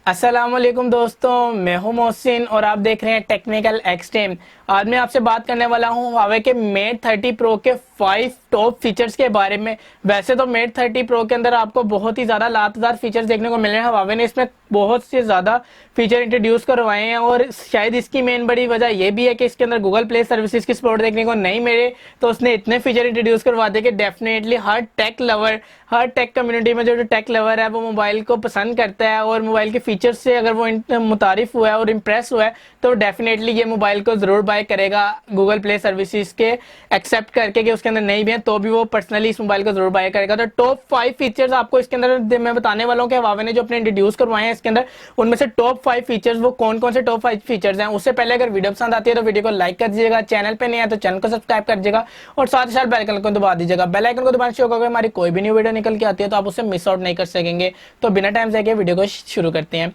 अस्सलामुअलैकुम दोस्तों, मैं हूं मोहसिन और आप देख रहे हैं टेक्निकल एक्सट्रीम। आज मैं आपसे बात करने वाला हूं Huawei के मेट 30 प्रो के 5 टॉप फीचर्स के बारे में। वैसे तो मेट 30 प्रो के अंदर आपको बहुत ही ज़्यादा लातदार फीचर्स देखने को मिल रहे हैं। Huawei ने इसमें बहुत से ज़्यादा फीचर इंट्रोड्यूस करवाए हैं और शायद इसकी मेन बड़ी वजह यह भी है कि इसके अंदर गूगल प्ले सर्विसेज की सपोर्ट देखने को नहीं मिले, तो उसने इतने फीचर इंट्रोड्यूस करवा दिए कि डेफिनेटली हर टेक लवर, हर टेक कम्युनिटी में जो टेक लवर है वो मोबाइल को पसंद करता है और मोबाइल के फीचर्स से अगर वो मुतारिफ हुआ है और इम्प्रेस हुआ है तो डेफिनेटली ये मोबाइल को ज़रूर बाय करेगा गूगल प्ले सर्विसेज के एक्सेप्ट करके कि उसके अंदर नहीं भी है तो भी वो पर्सनली इस मोबाइल को जरूर बाय करेगा। तो टॉप 5 फीचर्स आपको इसके अंदर मैं बताने वाला हूँ कि Huawei ने जो अपने इंट्रोड्यूस करवाए हैं इसके अंदर, उनमें से टॉप 5 फीचर्स वो कौन कौन से टॉप 5 फीचर्स हैं। उससे पहले अगर वीडियो पसंद आती है तो वीडियो को लाइक कर दीजिएगा, चैनल पे नहीं है तो चैनल को सब्सक्राइब कर दीजिएगा और साथ ही साथ बेल आइकन को दबा दीजिएगा। बेल आइकन को दबाने से होगा हमारी कोई भी न्यू वीडियो निकल के आती है तो आप उसे मिस आउट नहीं कर सकेंगे। तो बिना टाइम से वीडियो को शुरू करते हैं।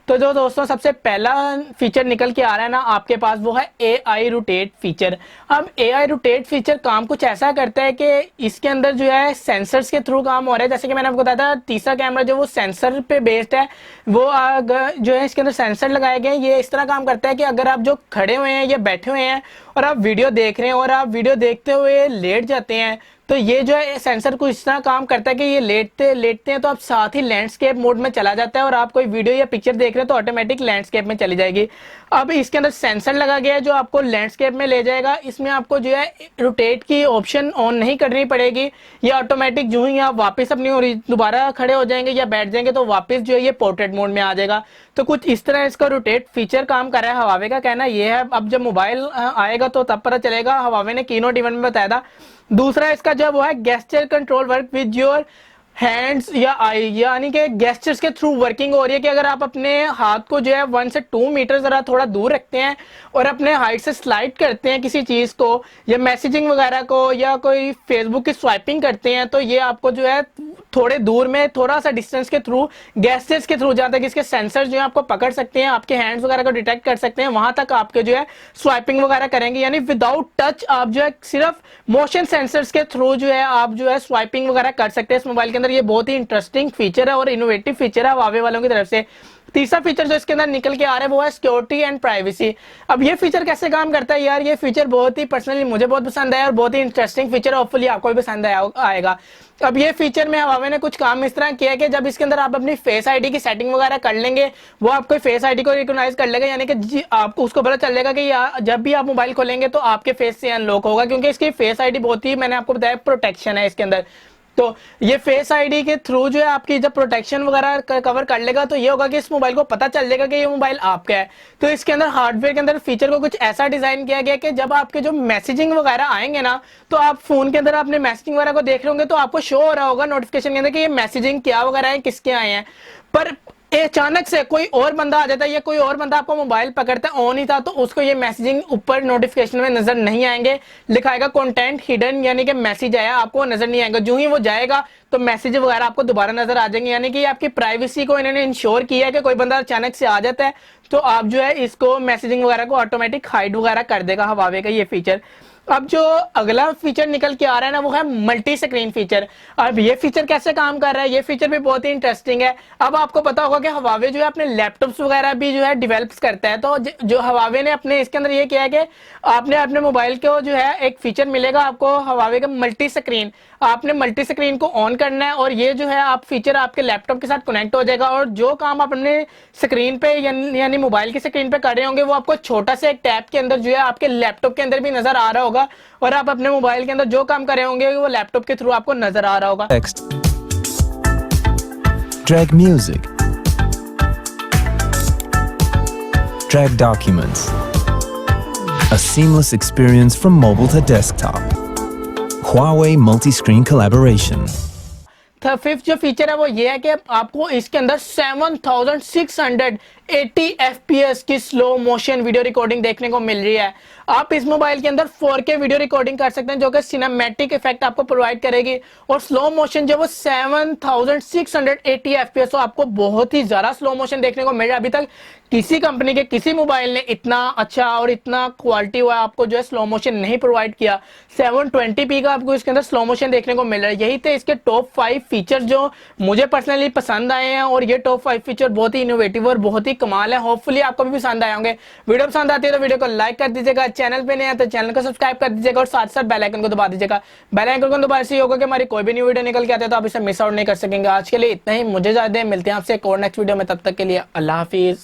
तो जो दोस्तों सबसे पहला फीचर निकल के आ रहा है ना आपके पास, वो है AI रोटेट फीचर। अब AI रोटेट फीचर काम कुछ ऐसा करता है कि इसके अंदर जो है सेंसर्स के थ्रू काम हो रहा है। जैसे कि मैंने आपको बताया था, तीसरा कैमरा जो वो सेंसर पे बेस्ड है, वो जो है इसके अंदर सेंसर लगाए गए हैं। ये इस तरह काम करता है कि अगर आप जो खड़े हुए हैं या बैठे हुए हैं और आप वीडियो देख रहे हैं और आप वीडियो देखते हुए लेट जाते हैं तो ये जो है सेंसर को इस तरह काम करता है कि ये लेटते हैं तो आप साथ ही लैंडस्केप मोड में चला जाता है और आप कोई वीडियो या पिक्चर देख रहे हैं तो ऑटोमेटिक लैंडस्केप में चली जाएगी। अब इसके अंदर सेंसर लगा गया है जो आपको लैंडस्केप में ले जाएगा। इसमें आपको जो है रोटेट की ऑप्शन ऑन नहीं करनी पड़ेगी, ये ऑटोमेटिक जो ही आप वापस अपनी दोबारा खड़े हो जाएंगे या बैठ जाएंगे तो वापस जो है ये पोर्ट्रेट मोड में आ जाएगा। तो कुछ इस तरह इसका रोटेट फीचर काम कर रहा है। Huawei का कहना ये है, अब जब मोबाइल आएगा तो तब पता चलेगा। Huawei ने कीनोट इवेंट में बताया था। दूसरा इसका जो वो है gesture control work with your hands या आई, यानी कि गेस्चर्स के थ्रू वर्किंग हो रही है कि अगर आप अपने हाथ को जो है 1 से 2 मीटर जरा थोड़ा दूर रखते हैं और अपने हाइट से स्लाइड करते हैं किसी चीज को या मैसेजिंग वगैरह को या कोई फेसबुक की स्वाइपिंग करते हैं तो ये आपको जो है थोड़े दूर में थोड़ा सा डिस्टेंस के थ्रू गेस्चर्स के थ्रू जहां तक इसके सेंसर जो है आपको पकड़ सकते हैं, आपके हैंड्स वगैरह को डिटेक्ट कर सकते हैं, वहां तक आपके जो है स्वाइपिंग वगैरह करेंगे। यानी विदाउट टच आप जो है सिर्फ मोशन सेंसर्स के थ्रू जो है आप जो है स्वाइपिंग वगैरह कर सकते हैं इस मोबाइल के अंदर। ये बहुत ही इंटरेस्टिंग फीचर है और इनोवेटिव फीचर है Huawei वालों की तरफ से। तीसरा फीचर जो इसके अंदर निकल के आ रहा है वो है सिक्योरिटी एंड प्राइवेसी। अब ये फीचर कैसे काम करता है यार, ये फीचर बहुत ही पर्सनली मुझे बहुत पसंद आया और बहुत ही इंटरेस्टिंग फीचर है, होपफुली आपको भी पसंद आएगा। अब ये फीचर में Huawei ने कुछ काम इस तरह किया है कि जब इसके अंदर आप अपनी फेस आईडी की सेटिंग वगैरह कर लेंगे, वो आपको फेस आईडी को रिकॉग्नाइज कर लेगा, यानी कि आपको उसको पता चलेगा कि जब भी आप मोबाइल खोलेंगे तो आपके फेस से अनलॉक होगा, क्योंकि इसकी फेस आईडी बहुत ही, मैंने आपको बताया, प्रोटेक्शन है इसके अंदर। तो ये फेस आईडी के थ्रू जो है आपकी जब प्रोटेक्शन वगैरह कवर कर लेगा तो ये होगा कि इस मोबाइल को पता चल जाएगा कि ये मोबाइल आपका है। तो इसके अंदर हार्डवेयर के अंदर फीचर को कुछ ऐसा डिजाइन किया गया कि जब आपके जो मैसेजिंग वगैरह आएंगे ना तो आप फोन के अंदर अपने मैसेजिंग वगैरह को देख रहे होंगे तो आपको शो हो रहा होगा नोटिफिकेशन के अंदर कि ये मैसेजिंग क्या वगैरह है, किसके आए हैं। पर अचानक से कोई और बंदा आ जाता है या कोई और बंदा आपको मोबाइल पकड़ता है, ऑन ही था, तो उसको ये मैसेजिंग ऊपर नोटिफिकेशन में नजर नहीं आएंगे, लिखाएगा कंटेंट हिडन, यानी कि मैसेज आया आपको नजर नहीं आएगा। जो ही वो जाएगा तो मैसेज वगैरह आपको दोबारा नजर आ जाएंगे, यानी कि आपकी प्राइवेसी को इन्होंने इंश्योर किया है कि कोई बंदा अचानक से आ जाता है तो आप जो है इसको मैसेजिंग वगैरह को ऑटोमेटिक हाइड वगैरह कर देगा Huawei का ये फीचर। अब जो अगला फीचर निकल के आ रहा है ना वो है मल्टी स्क्रीन फीचर। अब ये फीचर कैसे काम कर रहा है, ये फीचर भी बहुत ही इंटरेस्टिंग है। अब आपको पता होगा कि Huawei जो है अपने लैपटॉप्स वगैरह भी जो है डेवलप्स करता है, तो जो Huawei ने अपने इसके अंदर ये किया है कि आपने अपने मोबाइल को जो है एक फीचर मिलेगा आपको Huawei का मल्टी स्क्रीन। आपने मल्टी स्क्रीन को ऑन करना है और ये जो है आप फीचर आपके लैपटॉप के साथ कनेक्ट हो जाएगा और जो काम आप अपने स्क्रीन पे यानी मोबाइल की स्क्रीन पे कर रहे होंगे वो आपको छोटा सा एक टैब के अंदर जो है आपके लैपटॉप के अंदर भी नजर आ रहा होगा और आप अपने मोबाइल के अंदर जो काम कर रहे होंगे वो लैपटॉप के थ्रू आपको नजर आ रहा होगा। Drag music, drag documents, a seamless experience from mobile to desktop. Huawei multi-screen collaboration. Fifth जो फीचर है वो ये है कि आपको इसके अंदर 7600 80 FPS की स्लो मोशन वीडियो रिकॉर्डिंग देखने को मिल रही है। आप इस मोबाइल के अंदर 4K वीडियो रिकॉर्डिंग कर सकते हैं जो कि सिनेमैटिक इफेक्ट आपको प्रोवाइड करेगी, और स्लो मोशन जो वो 7680 FPS, तो आपको बहुत ही ज्यादा स्लो मोशन देखने को मिल रहा है। अभी तक किसी कंपनी के किसी मोबाइल ने इतना अच्छा और इतना क्वालिटी हुआ आपको जो है स्लो मोशन नहीं प्रोवाइड किया। 720p का आपको इसके अंदर स्लो मोशन देखने को मिल रहा है। यही थे इसके टॉप 5 फीचर जो मुझे पर्सनली पसंद आए हैं, और ये टॉप 5 फीचर बहुत ही इनोवेटिव और बहुत ही कमाल है। होपफुली आपको भी पसंद आए होंगे। वीडियो पसंद आती है तो वीडियो को लाइक कर दीजिएगा, चैनल पे नहीं है तो चैनल को सब्सक्राइब कर दीजिएगा, और साथ साथ बेल आइकन को दबा दीजिएगा। बेल आइकन को दबाने से होगा कि हमारी कोई भी न्यू वीडियो निकल के आते हैं तो आप इसे मिस आउट नहीं कर सकेंगे। आज के लिए इतना ही, मुझे ज्यादा मिलते हैं आपसे एक और नेक्स्ट वीडियो में, तब तक के लिए अल्लाह हाफिज।